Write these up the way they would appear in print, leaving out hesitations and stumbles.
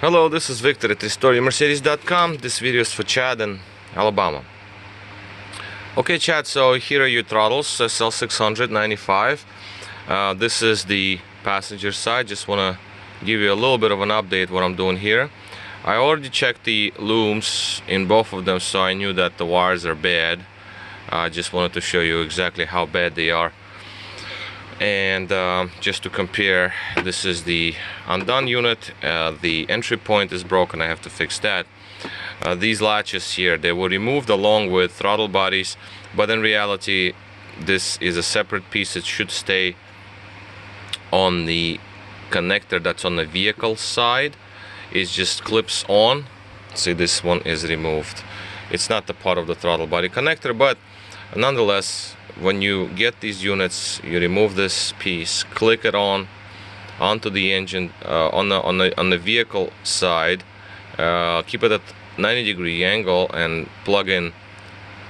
Hello, this is Victor at RestoreYourMercedes.com. This video is for Chad in Alabama. Okay, Chad, so here are your throttles, SL600 95. This is the passenger side. Just want to give you a little bit of an update what I'm doing here. I already checked the looms in both of them, so I knew that the wires are bad. I just wanted to show you exactly how bad they are. And just to compare, this is the undone unit. The entry point is broken. I have to fix that. These latches here, they were removed along with throttle bodies, but in reality this is a separate piece. It should stay on the connector that's on the vehicle side. It just clips on. See, this one is removed. It's not the part of the throttle body connector, but nonetheless, when you get these units, you remove this piece, click it onto the engine on the vehicle side, keep it at 90-degree angle, and plug in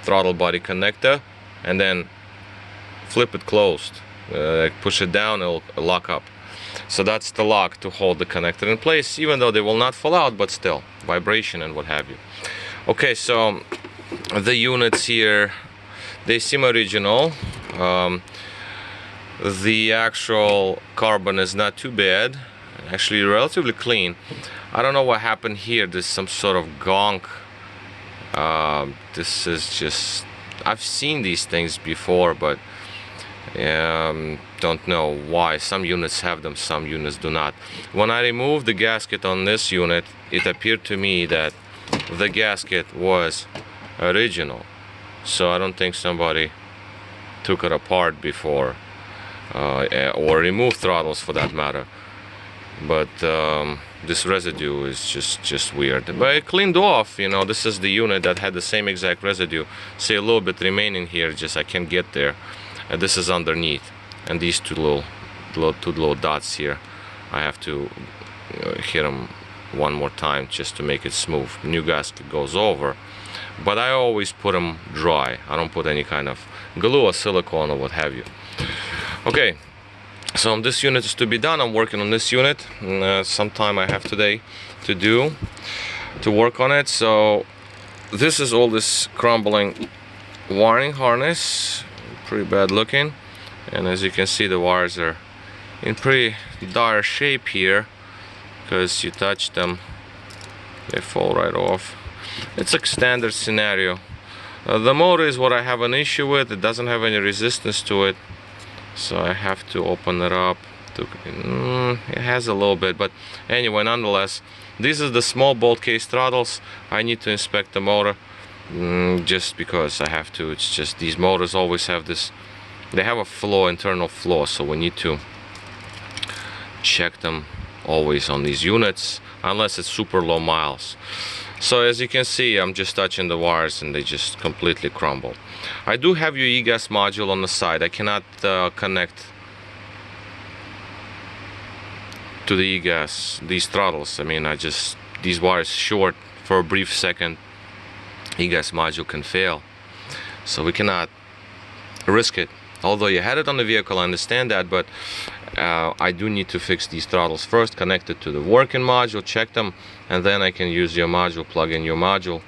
throttle body connector, and then flip it closed. Push it down, it'll lock up. So that's the lock to hold the connector in place, even though they will not fall out, but still vibration and what have you. Okay, so the units here, they seem original. The actual carbon is not too bad, actually relatively clean. I don't know what happened here. There's some sort of gunk. This is just, I've seen these things before, but don't know why. Some units have them, some units do not. When I removed the gasket on this unit, it appeared to me that the gasket was original. So I don't think somebody took it apart before, or removed throttles for that matter. But this residue is just weird. But it cleaned off. You know, this is the unit that had the same exact residue. See, a little bit remaining here. Just I can't get there. And this is underneath. And these two little dots here, I have to hit them one more time just to make it smooth. New gasket goes over. But I always put them dry. I don't put any kind of glue or silicone or what have you. Okay, so this unit is to be done. I'm working on this unit. Sometime I have today to work on it. So this is all this crumbling wiring harness, pretty bad looking. And as you can see, the wires are in pretty dire shape here, because you touch them, they fall right off. It's a standard scenario. The motor is what I have an issue with. It doesn't have any resistance to it, so I have to open it up. It has a little bit, but anyway, nonetheless, these are the small bolt case throttles. I need to inspect the motor, just because I have to. It's just these motors always have this, they have a flaw, internal flaw, so we need to check them always on these units, unless it's super low miles. So as you can see, I'm just touching the wires and they just completely crumble. I do have your e-gas module on the side. I cannot connect to the e-gas, these throttles. I mean, these wires short for a brief second. E-gas module can fail. So we cannot risk it. Although you had it on the vehicle, I understand that, but I do need to fix these throttles first, connect it to the working module, check them, and then I can use your module, plug in your module,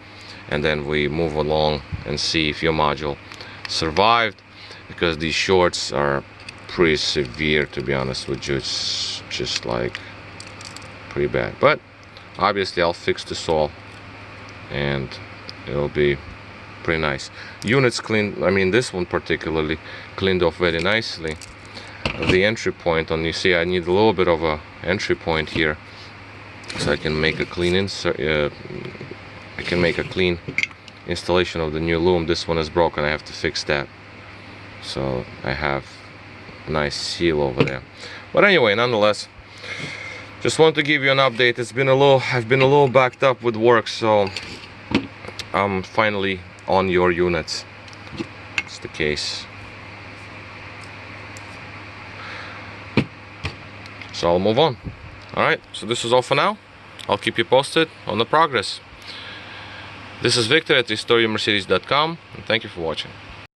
and then we move along and see if your module survived, because these shorts are pretty severe, to be honest with you. It's just like pretty bad. But obviously I'll fix this all and it'll be pretty nice. Units cleaned, I mean this one particularly cleaned off very nicely. The entry point on, you see I need a little bit of a entry point here, so I can make a clean insert. I can make a clean installation of the new loom. This one is broken, I have to fix that. So I have a nice seal over there. But anyway, nonetheless, just want to give you an update. It's been I've been a little backed up with work, so I'm finally on your units. It's the case. So I'll move on. Alright, so this is all for now. I'll keep you posted on the progress. This is Victor at RestoreYourMercedes.com, and thank you for watching.